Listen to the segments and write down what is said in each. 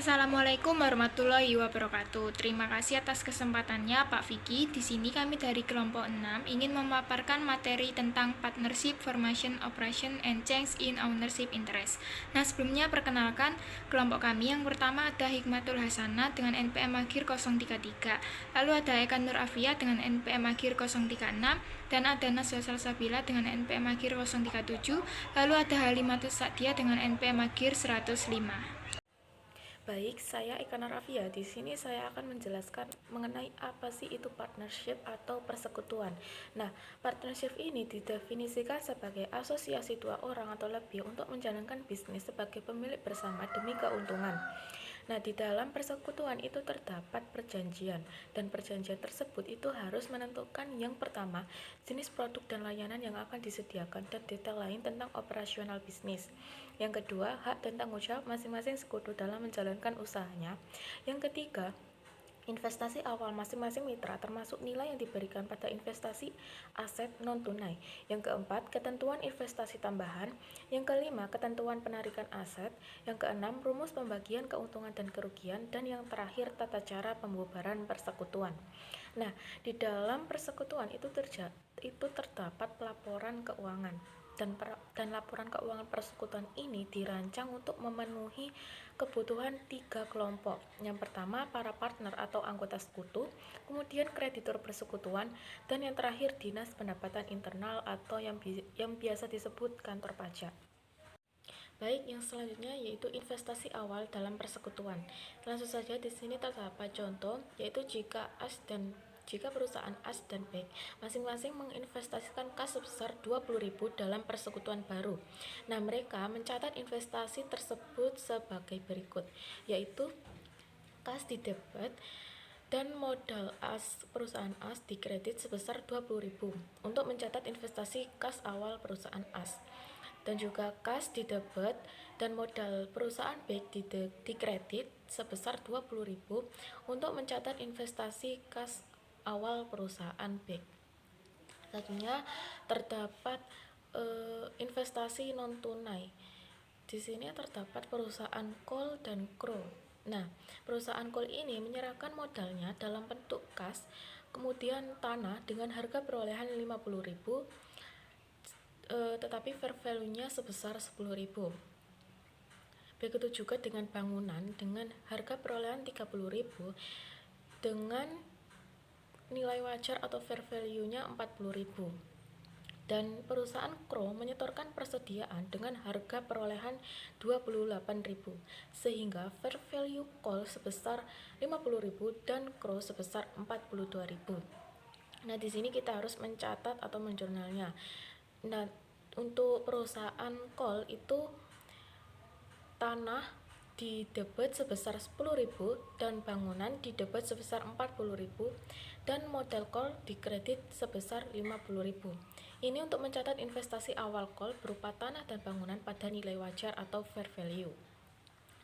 Assalamualaikum warahmatullahi wabarakatuh. Terima kasih atas kesempatannya Pak Vicky. Di sini kami dari kelompok 6 ingin memaparkan materi tentang Partnership Formation Operation and Change in Ownership Interest. Nah, sebelumnya perkenalkan kelompok kami. Yang pertama ada Hikmatul Hasanah dengan NPM akhir 033. Lalu ada Eka Nur Afia dengan NPM akhir 036 dan ada Naswa Salsabila dengan NPM akhir 037. Lalu ada Halimatus Sa'diyah dengan NPM akhir 105. Baik, saya Eka Narafia. Di sini saya akan menjelaskan mengenai apa sih itu partnership atau persekutuan. Nah, partnership ini didefinisikan sebagai asosiasi dua orang atau lebih untuk menjalankan bisnis sebagai pemilik bersama demi keuntungan. Nah, di dalam persekutuan itu terdapat perjanjian, dan perjanjian tersebut itu harus menentukan yang pertama, jenis produk dan layanan yang akan disediakan dan detail lain tentang operasional bisnis. Yang kedua, hak dan tanggung jawab masing-masing sekutu dalam menjalankan usahanya. Yang ketiga, investasi awal masing-masing mitra termasuk nilai yang diberikan pada investasi aset non-tunai. Yang keempat, ketentuan investasi tambahan. Yang kelima, ketentuan penarikan aset. Yang keenam, rumus pembagian keuntungan dan kerugian. Dan yang terakhir, tata cara pembubaran persekutuan. Nah, di dalam persekutuan itu terdapat pelaporan keuangan. Dan laporan keuangan persekutuan ini dirancang untuk memenuhi kebutuhan tiga kelompok. Yang pertama, para partner atau anggota sekutu, kemudian kreditur persekutuan, dan yang terakhir dinas pendapatan internal atau yang biasa disebut kantor pajak. Baik, yang selanjutnya yaitu investasi awal dalam persekutuan. Langsung saja di sini terdapat contoh, yaitu jika perusahaan AS dan B masing-masing menginvestasikan kas sebesar 20.000 dalam persekutuan baru. Nah, mereka mencatat investasi tersebut sebagai berikut, yaitu kas didebit dan modal perusahaan AS dikredit sebesar 20.000 untuk mencatat investasi kas awal perusahaan AS. Dan juga kas didebit dan modal perusahaan B dikredit sebesar 20.000 untuk mencatat investasi kas awal perusahaan B. Selanjutnya terdapat investasi non tunai. Di sini terdapat perusahaan Kol dan Kro. Nah, perusahaan Kol ini menyerahkan modalnya dalam bentuk kas, kemudian tanah dengan harga perolehan 50.000, tetapi fair value-nya sebesar 10.000. Begitu juga dengan bangunan dengan harga perolehan 30.000 dengan nilai wajar atau fair value-nya 40.000. Dan perusahaan Kro menyetorkan persediaan dengan harga perolehan 28.000 sehingga fair value Kol sebesar 50.000 dan Kro sebesar 42.000. Nah, di sini kita harus mencatat atau menjurnalnya. Nah, untuk perusahaan Kol itu tanah didebit sebesar 10.000 dan bangunan didebit sebesar 40.000 dan modal Kol dikredit sebesar 50.000. Ini untuk mencatat investasi awal Kol berupa tanah dan bangunan pada nilai wajar atau fair value.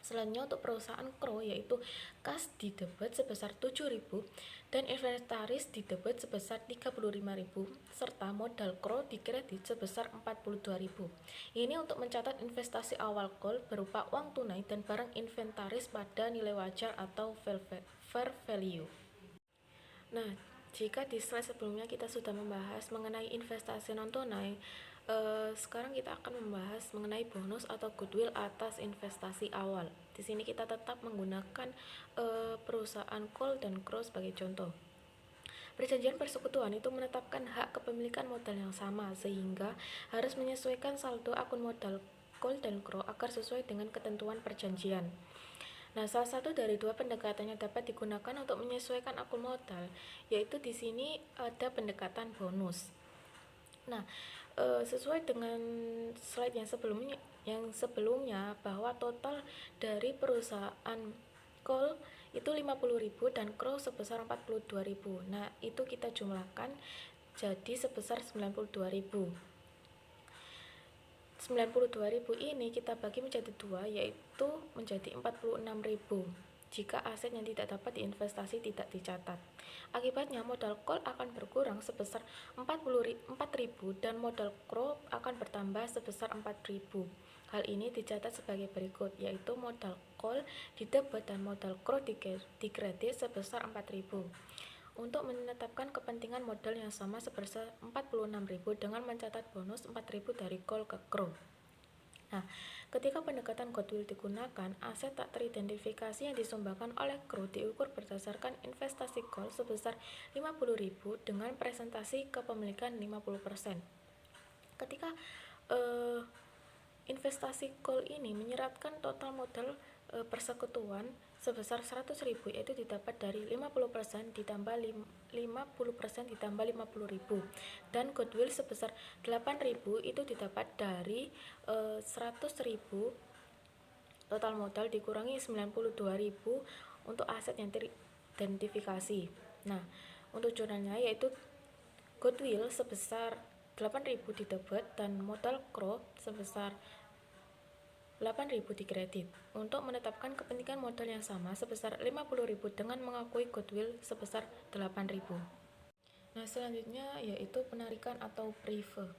Selanjutnya untuk perusahaan Kro yaitu kas didebit sebesar 7.000 dan inventaris didebit sebesar 35.000 serta modal Kro dikredit sebesar 42.000. Ini untuk mencatat investasi awal Kol berupa uang tunai dan barang inventaris pada nilai wajar atau fair value. Nah, jika di slide sebelumnya kita sudah membahas mengenai investasi non tunai, sekarang kita akan membahas mengenai bonus atau goodwill atas investasi awal. Di sini kita tetap menggunakan perusahaan Kol dan Kro sebagai contoh. Perjanjian persekutuan itu menetapkan hak kepemilikan modal yang sama sehingga harus menyesuaikan saldo akun modal Kol dan Kro agar sesuai dengan ketentuan perjanjian. Nah, salah satu dari dua pendekatan yang dapat digunakan untuk menyesuaikan akun modal, yaitu di sini ada pendekatan bonus. Nah, sesuai dengan slide yang sebelumnya bahwa total dari perusahaan Kol itu 50.000 dan Kro sebesar 42.000. Nah, itu kita jumlahkan jadi sebesar 92.000. 92.000 ini kita bagi menjadi dua, yaitu menjadi 46.000 jika aset yang tidak dapat diinvestasi tidak dicatat. Akibatnya modal Kol akan berkurang sebesar 4.000 dan modal Kro akan bertambah sebesar 4.000. Hal ini dicatat sebagai berikut, yaitu modal call di debit dan modal CRO di kredit sebesar 4.000. Untuk menetapkan kepentingan modal yang sama sebesar 46.000 dengan mencatat bonus 4.000 dari call ke CRO. Nah, ketika pendekatan goodwill digunakan, aset tak teridentifikasi yang disumbangkan oleh CRO diukur berdasarkan investasi call sebesar 50.000 dengan presentasi kepemilikan 50%. Ketika investasi call ini menyeratkan total modal persekutuan sebesar 100.000, yaitu didapat dari 50% ditambah 50% ditambah 50.000, dan goodwill sebesar 8.000 itu didapat dari 100.000 total modal dikurangi 92.000 untuk aset yang teridentifikasi. Nah, untuk jurnalnya yaitu goodwill sebesar 8.000 di debit dan modal CRO sebesar 8.000 di kredit, untuk menetapkan kepentingan modal yang sama sebesar 50.000 dengan mengakui goodwill sebesar 8.000. Nah, selanjutnya yaitu penarikan atau prive.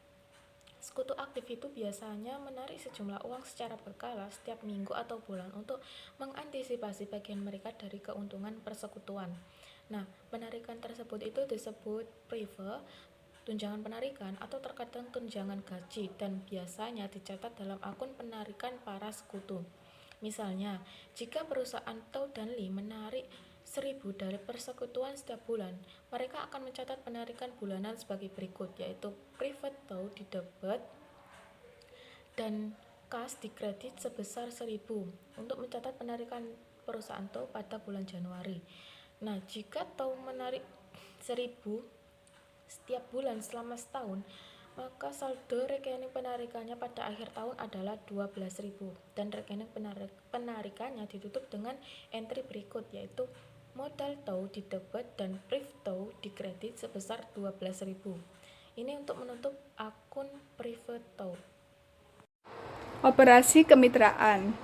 Sekutu aktif itu biasanya menarik sejumlah uang secara berkala setiap minggu atau bulan untuk mengantisipasi bagian mereka dari keuntungan persekutuan. Nah, penarikan tersebut itu disebut prive, tunjangan penarikan, atau terkadang tunjangan gaji, dan biasanya dicatat dalam akun penarikan para sekutu. Misalnya, jika perusahaan Tow dan Lee menarik 1.000 dari persekutuan setiap bulan, mereka akan mencatat penarikan bulanan sebagai berikut, yaitu private Tow di debit dan kas di kredit sebesar 1.000 untuk mencatat penarikan perusahaan Tow pada bulan Januari. Nah, jika Tow menarik 1.000 setiap bulan selama setahun, maka saldo rekening penarikannya pada akhir tahun adalah 12.000 dan rekening penarikannya ditutup dengan entry berikut, yaitu modal Tow di debit dan prive Tow di kredit sebesar 12.000. Ini untuk menutup akun prive Tow. Operasi kemitraan.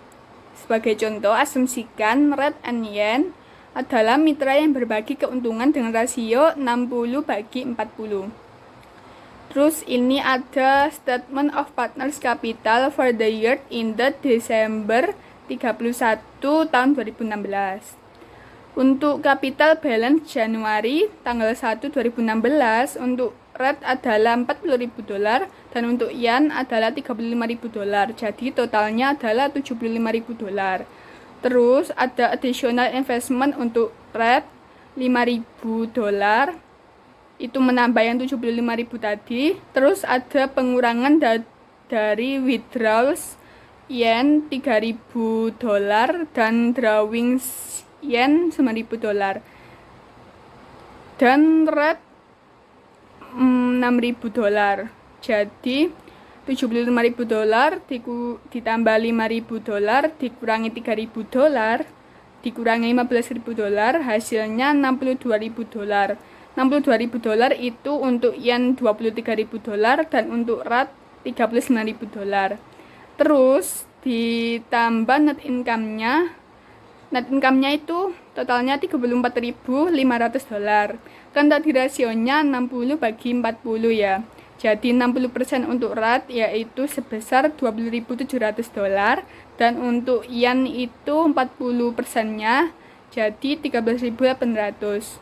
Sebagai contoh, asumsikan Red and Yen adalah mitra yang berbagi keuntungan dengan rasio 60/40. Terus ini ada Statement of Partners Capital for the year ended Desember 31 tahun 2016. Untuk capital balance Januari tanggal 1 2016 untuk Red adalah $40.000 dan untuk Yen adalah $35.000. Jadi totalnya adalah $75.000. Terus ada additional investment untuk Red $5.000, itu menambah yang 75.000 tadi. Terus ada pengurangan dari withdrawals Yen $3.000 dan drawings Yen $9.000. Dan Red $6.000. Jadi $75.000 ditambah $5.000 dikurangi $3.000 dikurangi $15.000 hasilnya $62.000. $62.000 itu untuk Yen $23.000 dan untuk Rat $39.000. Terus ditambah net income-nya itu totalnya $34.500. Kan tadi rasionya 60/40 ya. Jadi 60% untuk Rat yaitu sebesar $20.700 dan untuk Yen itu 40%-nya jadi $13.800.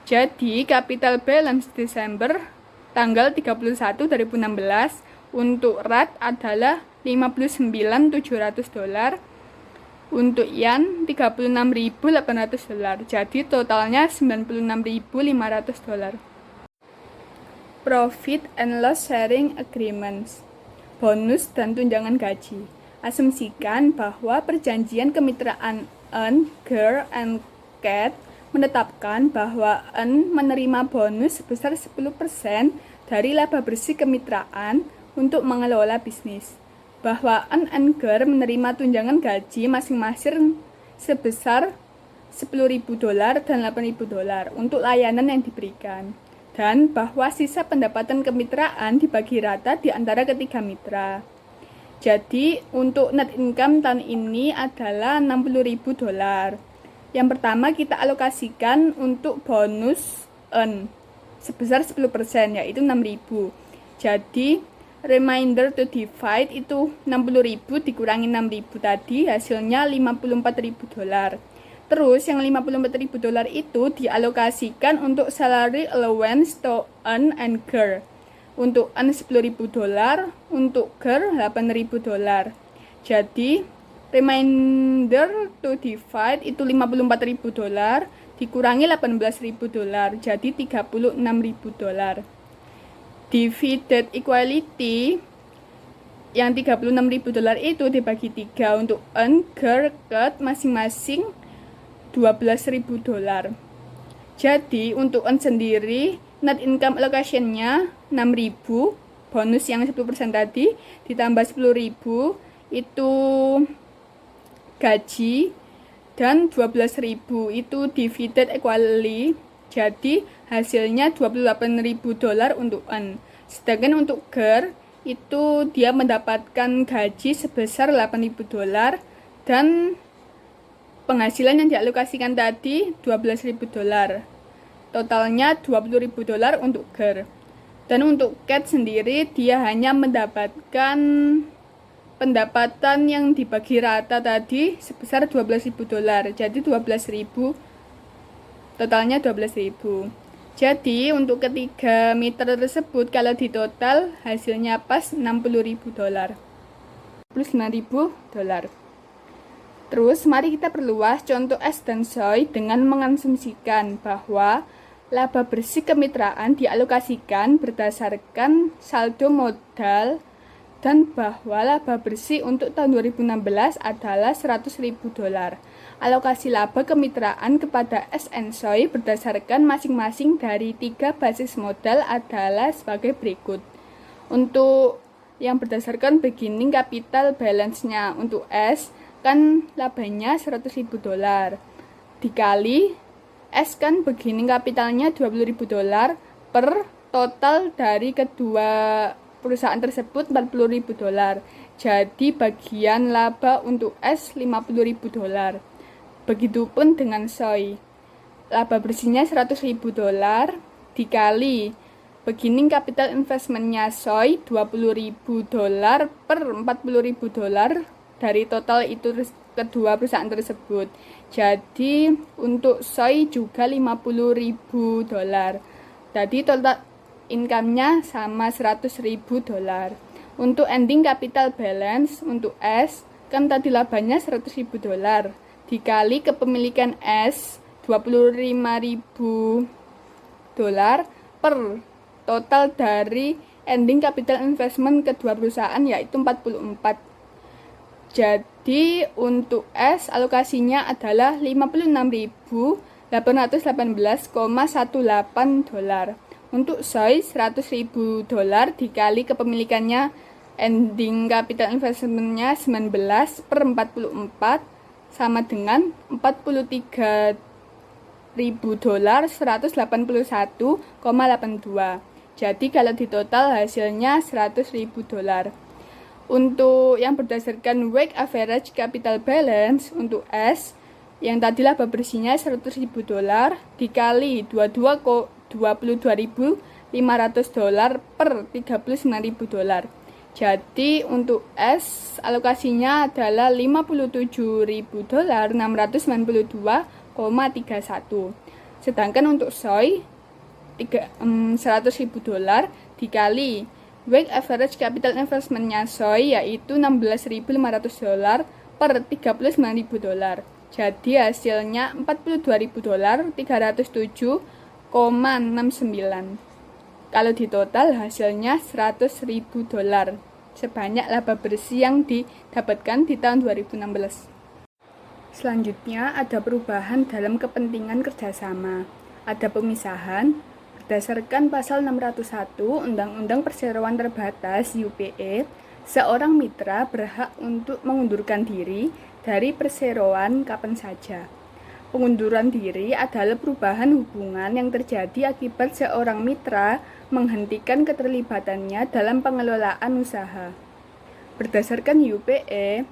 Jadi capital balance Desember tanggal 31 2016 untuk Rat adalah $59.700, untuk Yen $36.800. Jadi totalnya $96.500. Profit and loss sharing agreements, bonus dan tunjangan gaji. Asumsikan bahwa perjanjian kemitraan N, GER, and CAT menetapkan bahwa N menerima bonus sebesar 10% dari laba bersih kemitraan untuk mengelola bisnis. Bahwa N and GER menerima tunjangan gaji masing-masing sebesar $10.000 dan $8.000 untuk layanan yang diberikan. Dan bahwa sisa pendapatan kemitraan dibagi rata di antara ketiga mitra. Jadi untuk net income tahun ini adalah $60.000. Yang pertama kita alokasikan untuk bonus N sebesar 10%, yaitu $6.000. Jadi Remainder to divide itu 60.000 dikurangi 6.000 tadi hasilnya $54.000. Terus yang $54.000 itu dialokasikan untuk salary allowance to earn and GER. Untuk earn $10.000, untuk GER $8.000. Jadi remainder to divide itu $54.000 dikurangi $18.000 jadi $36.000. Divided equality yang $36.000 itu dibagi 3 untuk earn, GER, CUT masing-masing $12.000. Jadi untuk earn sendiri net income allocation-nya 6.000, bonus yang 10% tadi ditambah 10.000 itu gaji, dan 12.000 itu divided equally. Jadi hasilnya $28.000 untuk earn. Sedangkan untuk GER itu dia mendapatkan gaji sebesar $8.000 dan penghasilan yang dialokasikan tadi $12.000. Totalnya $20.000 untuk GER. Dan untuk CAT sendiri dia hanya mendapatkan pendapatan yang dibagi rata tadi sebesar $12.000. Jadi 12.000, totalnya 12.000. Jadi untuk ketiga mitra tersebut kalau di total hasilnya pas $60.000. $59.000. Terus mari kita perluas contoh S dan SOI dengan mengasumsikan bahwa laba bersih kemitraan dialokasikan berdasarkan saldo modal dan bahwa laba bersih untuk tahun 2016 adalah $100.000. Alokasi laba kemitraan kepada S and SOI berdasarkan masing-masing dari 3 basis modal adalah sebagai berikut. Untuk yang berdasarkan beginning capital balance-nya untuk S kan labanya $100.000 dikali S kan beginning capitalnya $20.000 per total dari kedua perusahaan tersebut $40.000. Jadi bagian laba untuk S $50.000. Begitupun dengan SOI. Laba bersihnya $100.000 dikali beginning capital investment-nya SOI $20.000 per $40.000 dari total itu kedua perusahaan tersebut. Jadi untuk SOI juga $50.000. Jadi total income-nya sama $100.000. Untuk ending capital balance untuk S kan tadi labanya $100.000 dikali kepemilikan S $25.000 per total dari ending capital investment kedua perusahaan yaitu 44. Jadi untuk S alokasinya adalah $56.818,18. Untuk SOI $100.000 dikali kepemilikannya ending capital investment-nya 19 per 44 sama dengan $43.000 $181,82. Jadi kalau di total hasilnya $100.000. Untuk yang berdasarkan weighted average capital balance untuk S yang tadi laba bersihnya $100.000 dikali $22.500 per $39.000. Jadi untuk S alokasinya adalah $57.692,31. Sedangkan untuk SOI $100.000 dikali weighted average capital investment-nya SOI yaitu $16.500 per $39.000. Jadi hasilnya $42.000 $307,69. Kalau di total hasilnya $100.000 sebanyak laba bersih yang didapatkan di tahun 2016. Selanjutnya ada perubahan dalam kepentingan kerjasama. Ada pemisahan berdasarkan pasal 601 Undang-Undang Perseroan Terbatas UPE. Seorang mitra berhak untuk mengundurkan diri dari perseroan kapan saja. Pengunduran diri adalah perubahan hubungan yang terjadi akibat seorang mitra menghentikan keterlibatannya dalam pengelolaan usaha. Berdasarkan UPE,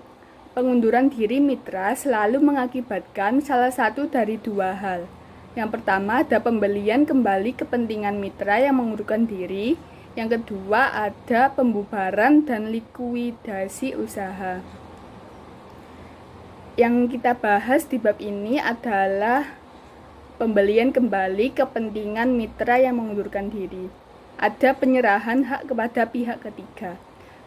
pengunduran diri mitra selalu mengakibatkan salah satu dari dua hal. Yang pertama ada pembelian kembali kepentingan mitra yang mengundurkan diri. Yang kedua ada pembubaran dan likuidasi usaha. Yang kita bahas di bab ini adalah pembelian kembali kepentingan mitra yang mengundurkan diri. Ada penyerahan hak kepada pihak ketiga.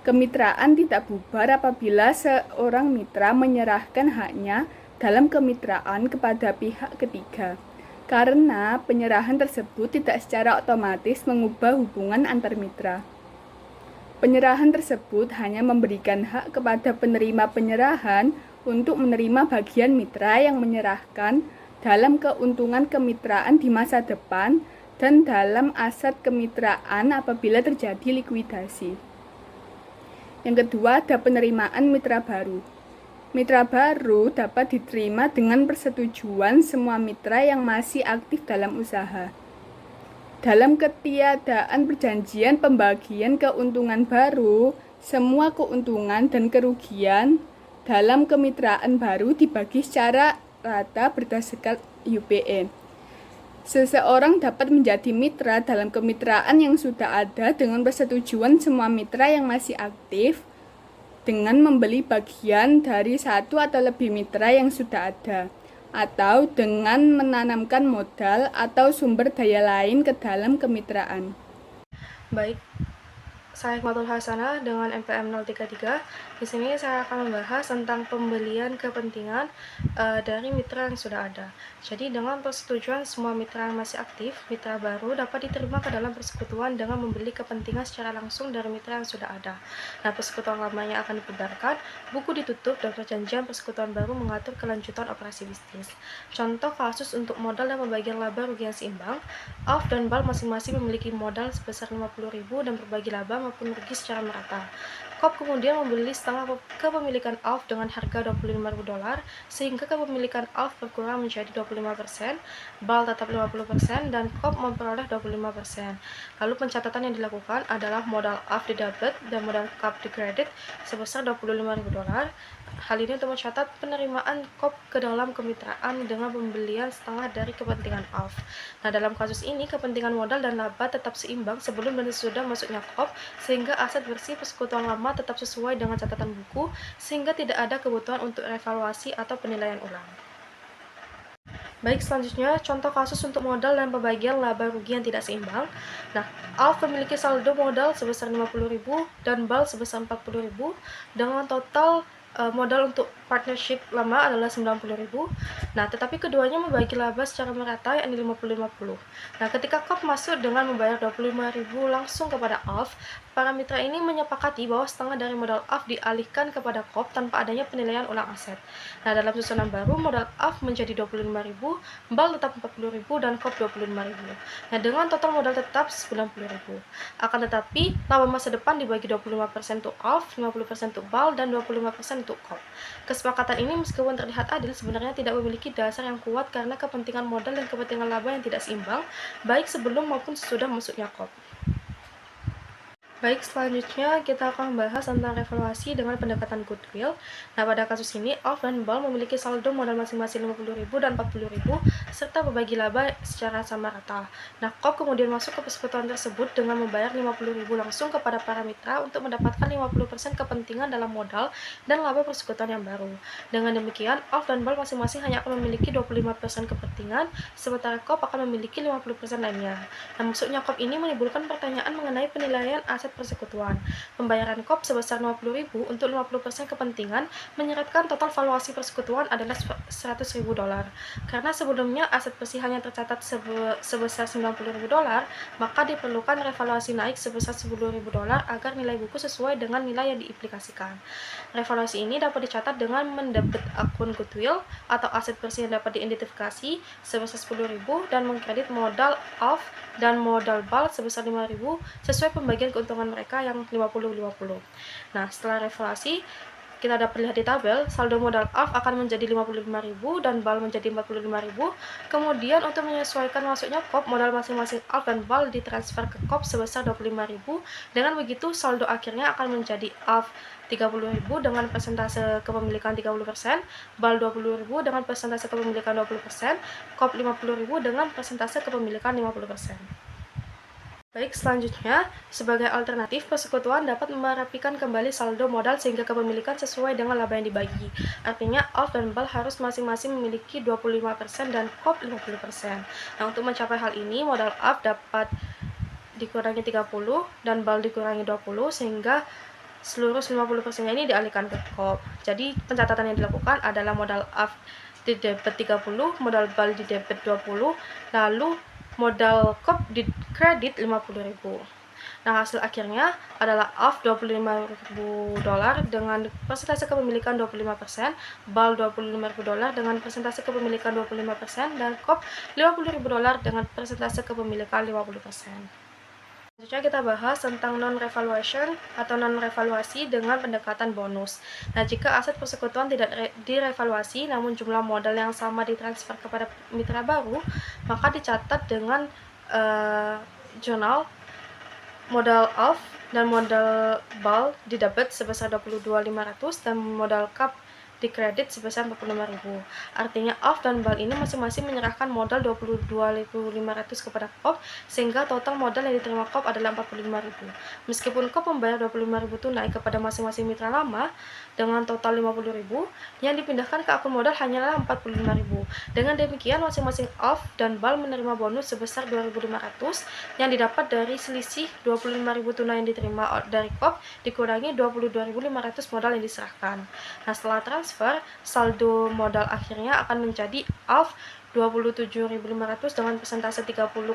Kemitraan tidak bubar apabila seorang mitra menyerahkan haknya dalam kemitraan kepada pihak ketiga. Karena penyerahan tersebut tidak secara otomatis mengubah hubungan antar mitra. Penyerahan tersebut hanya memberikan hak kepada penerima penyerahan untuk menerima bagian mitra yang menyerahkan dalam keuntungan kemitraan di masa depan dan dalam aset kemitraan apabila terjadi likuidasi. Yang kedua ada penerimaan mitra baru. Mitra baru dapat diterima dengan persetujuan semua mitra yang masih aktif dalam usaha. Dalam ketiadaan perjanjian pembagian keuntungan baru, semua keuntungan dan kerugian dalam kemitraan baru dibagi secara rata berdasarkan UPE. Seseorang dapat menjadi mitra dalam kemitraan yang sudah ada dengan persetujuan semua mitra yang masih aktif dengan membeli bagian dari satu atau lebih mitra yang sudah ada, atau dengan menanamkan modal atau sumber daya lain ke dalam kemitraan. Baik, saya Hikmatul Hasanah dengan MPM 033. Di sini saya akan membahas tentang pembelian kepentingan dari mitra yang sudah ada. Jadi dengan persetujuan semua mitra yang masih aktif, mitra baru dapat diterima ke dalam persekutuan dengan membeli kepentingan secara langsung dari mitra yang sudah ada. Nah, persekutuan lamanya akan dibubarkan, buku ditutup, dan perjanjian persekutuan baru mengatur kelanjutan operasi bisnis. Contoh kasus untuk modal dan pembagian laba rugi yang seimbang, ALF dan BAL masing-masing memiliki modal sebesar 50.000 dan berbagi laba maupun rugi secara merata. KOP kemudian membeli setengah kepemilikan ALF dengan harga $25.000 sehingga kepemilikan ALF berkurang menjadi 25%, BAL tetap 50%, dan KOP memperoleh 25%. Lalu pencatatan yang dilakukan adalah modal ALF di debit dan modal KOP di kredit sebesar $25.000. Hal ini untuk mencatat penerimaan KOP ke dalam kemitraan dengan pembelian setengah dari kepentingan ALF. Nah, dalam kasus ini kepentingan modal dan laba tetap seimbang sebelum dan sesudah masuknya KOP, sehingga aset bersih persekutuan lama tetap sesuai dengan catatan buku, sehingga tidak ada kebutuhan untuk revaluasi atau penilaian ulang. Baik, selanjutnya contoh kasus untuk modal dan pembagian laba rugi yang tidak seimbang. Nah, ALF memiliki saldo modal sebesar 50.000 dan BAL sebesar 40.000 dengan total modal untuk partnership lama adalah 90.000. Nah, tetapi keduanya membagi laba secara merata yakni 50-50. Nah, ketika KOP masuk dengan membayar 25.000 langsung kepada ALF, para mitra ini menyepakati bahwa setengah dari modal ALF dialihkan kepada KOP tanpa adanya penilaian ulang aset. Nah, dalam susunan baru modal ALF menjadi 25.000, BAL tetap 40.000 dan KOP 25.000. Nah, dengan total modal tetap 90.000. Akan tetapi, laba masa depan dibagi 25% untuk ALF, 50% untuk BAL, dan 25% untuk KOP. Kesepakatan ini meskipun terlihat adil sebenarnya tidak memiliki dasar yang kuat karena kepentingan modal dan kepentingan laba yang tidak seimbang baik sebelum maupun sesudah masuknya KOP. Baik, selanjutnya kita akan membahas tentang revaluasi dengan pendekatan goodwill. Nah, pada kasus ini, ALF dan BAL memiliki saldo modal masing-masing 50.000 dan 40.000 serta berbagi laba secara sama rata. Nah, KOP kemudian masuk ke persekutuan tersebut dengan membayar 50.000 langsung kepada para mitra untuk mendapatkan 50% kepentingan dalam modal dan laba persekutuan yang baru. Dengan demikian, ALF dan BAL masing-masing hanya akan memiliki 25% kepentingan, sementara KOP akan memiliki 50% lainnya. Nah, masuknya KOP ini menimbulkan pertanyaan mengenai penilaian aset persekutuan. Pembayaran KOP sebesar 50.000 untuk 50% kepentingan menyeratkan total valuasi persekutuan adalah $100.000. Karena sebelumnya aset bersih hanya tercatat sebesar $90.000, maka diperlukan revaluasi naik sebesar $10.000 agar nilai buku sesuai dengan nilai yang diimplikasikan. Revaluasi ini dapat dicatat dengan mendebit akun goodwill atau aset bersih yang dapat diidentifikasi sebesar $10.000 dan mengkredit modal ALF dan modal BAL sebesar 5.000 sesuai pembagian keuntungan mereka yang 50-50. Nah, setelah revaluasi kita dapat lihat di tabel, saldo modal ALF akan menjadi 55.000 dan BAL menjadi 45.000. Kemudian untuk menyesuaikan masuknya KOP, modal masing-masing ALF dan BAL ditransfer ke KOP sebesar 25.000. Dengan begitu, saldo akhirnya akan menjadi ALF 30.000 dengan persentase kepemilikan 30%, BAL 20.000 dengan persentase kepemilikan 20%, KOP 50.000 dengan persentase kepemilikan 50%. Baik, selanjutnya, sebagai alternatif, persekutuan dapat merapikan kembali saldo modal sehingga kepemilikan sesuai dengan laba yang dibagi. Artinya, off dan bal harus masing-masing memiliki 25% dan COP 50%. Nah, untuk mencapai hal ini, modal off dapat dikurangi 30 dan bal dikurangi 20 sehingga seluruh 50%-nya ini dialihkan ke COP. Jadi, pencatatan yang dilakukan adalah modal off di debit 30, modal bal di debit 20, lalu modal COP di kredit 50.000. Nah, hasil akhirnya adalah off $25.000 dengan persentase kepemilikan 25%, bal $25.000 dengan persentase kepemilikan 25%, dan COP $50.000 dengan persentase kepemilikan 50%. Selanjutnya kita bahas tentang non-revaluation atau non-revaluasi dengan pendekatan bonus. Nah, jika aset persekutuan tidak direvaluasi namun jumlah modal yang sama ditransfer kepada mitra baru, maka dicatat dengan jurnal modal off dan modal bal di debit sebesar 22.500 dan modal CAP di kredit sebesar 45.000. Artinya off dan bal ini masing-masing menyerahkan modal 22.500 kepada COP sehingga total modal yang diterima COP adalah 45.000. Meskipun COP membayar 25.000 tunai kepada masing-masing mitra lama dengan total 50.000, yang dipindahkan ke akun modal hanyalah 45.000. Dengan demikian masing-masing off dan bal menerima bonus sebesar 2.500 yang didapat dari selisih 25.000 tunai yang diterima dari COP dikurangi 22.500 modal yang diserahkan. Nah, setelah transfer, saldo modal akhirnya akan menjadi off 27.500 dengan persentase 30,6%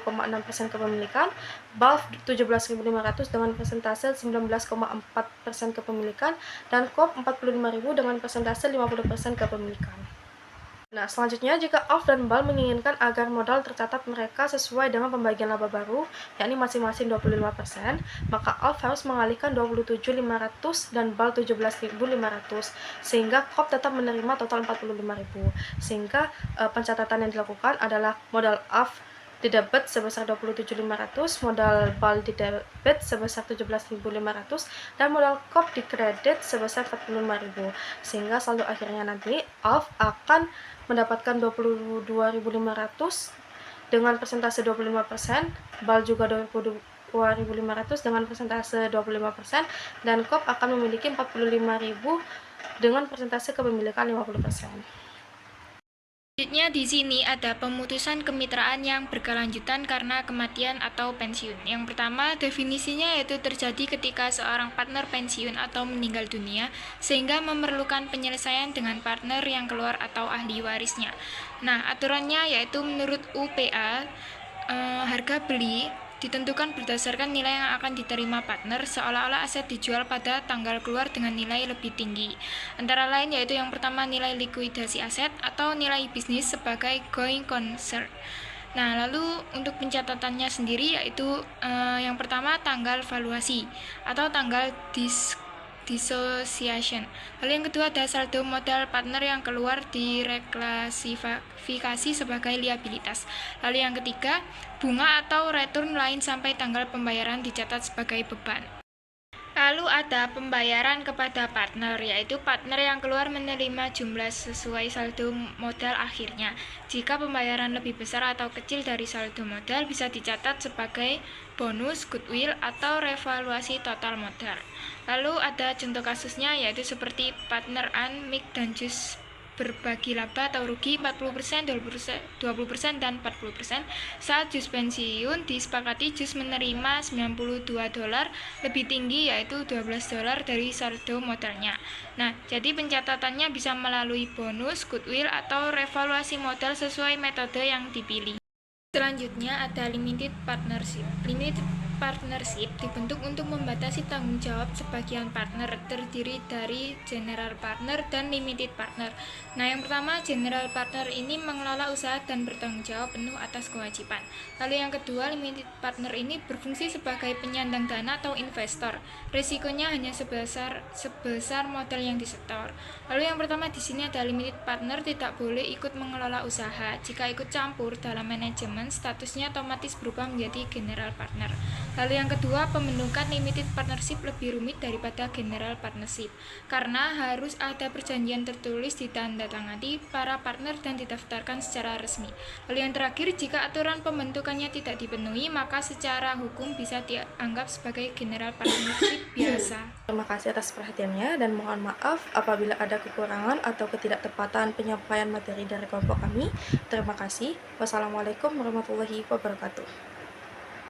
kepemilikan, BALF 17.500 dengan persentase 19,4% kepemilikan, dan COP 45.000 dengan persentase 50% kepemilikan. Nah, selanjutnya jika off dan bal menginginkan agar modal tercatat mereka sesuai dengan pembagian laba baru, yakni masing-masing 25%, maka off harus mengalihkan 27.500 dan bal 17.500, sehingga COP tetap menerima total 45.000. Sehingga pencatatan yang dilakukan adalah modal off di debit sebesar 27.500, modal bal di debit sebesar 17.500, dan modal COP di kredit sebesar 45.000. Sehingga saldo akhirnya nanti off akan mendapatkan 22.500 dengan persentase 25%, bal juga 22.500 dengan persentase 25%, dan COP akan memiliki 45.000 dengan persentase kepemilikan 50%. Selanjutnya di sini ada pemutusan kemitraan yang berkelanjutan karena kematian atau pensiun. Yang pertama, definisinya yaitu terjadi ketika seorang partner pensiun atau meninggal dunia sehingga memerlukan penyelesaian dengan partner yang keluar atau ahli warisnya. Nah, aturannya yaitu menurut UPA, harga beli ditentukan berdasarkan nilai yang akan diterima partner seolah-olah aset dijual pada tanggal keluar dengan nilai lebih tinggi. Antara lain yaitu yang pertama nilai likuidasi aset atau nilai bisnis sebagai going concern. Nah, lalu untuk pencatatannya sendiri yaitu yang pertama tanggal valuasi atau tanggal dissociation. Lalu yang kedua ada saldo modal partner yang keluar direklasifikasi sebagai liabilitas. Lalu yang ketiga, bunga atau return lain sampai tanggal pembayaran dicatat sebagai beban. Lalu ada pembayaran kepada partner, yaitu partner yang keluar menerima jumlah sesuai saldo modal akhirnya. Jika pembayaran lebih besar atau kecil dari saldo modal bisa dicatat sebagai bonus, goodwill, atau revaluasi total modal. Lalu ada contoh kasusnya yaitu seperti partner An, Mick, dan Jus berbagi laba atau rugi 40%, 20%, dan 40%. Saat Jus pensiun, disepakati Jus menerima $92 lebih tinggi yaitu $12 dari saldo modalnya. Nah, jadi pencatatannya bisa melalui bonus, goodwill, atau revaluasi modal sesuai metode yang dipilih. Selanjutnya ada limited partnership. Limited partnership dibentuk untuk membatasi tanggung jawab sebagian partner, terdiri dari general partner dan limited partner. Nah, yang pertama, general partner ini mengelola usaha dan bertanggung jawab penuh atas kewajiban. Lalu yang kedua, limited partner ini berfungsi sebagai penyandang dana atau investor. Risikonya hanya sebesar modal yang disetor. Lalu yang pertama di sini ada limited partner tidak boleh ikut mengelola usaha. Jika ikut campur dalam manajemen, statusnya otomatis berubah menjadi general partner. Lalu yang kedua, pembentukan limited partnership lebih rumit daripada general partnership karena harus ada perjanjian tertulis ditandatangani para partner dan didaftarkan secara resmi. Lalu yang terakhir, jika aturan pembentukannya tidak dipenuhi, maka secara hukum bisa dianggap sebagai general partnership biasa. Terima kasih atas perhatiannya dan mohon maaf apabila ada kekurangan atau ketidaktepatan penyampaian materi dari kelompok kami. Terima kasih. Wassalamualaikum warahmatullahi wabarakatuh.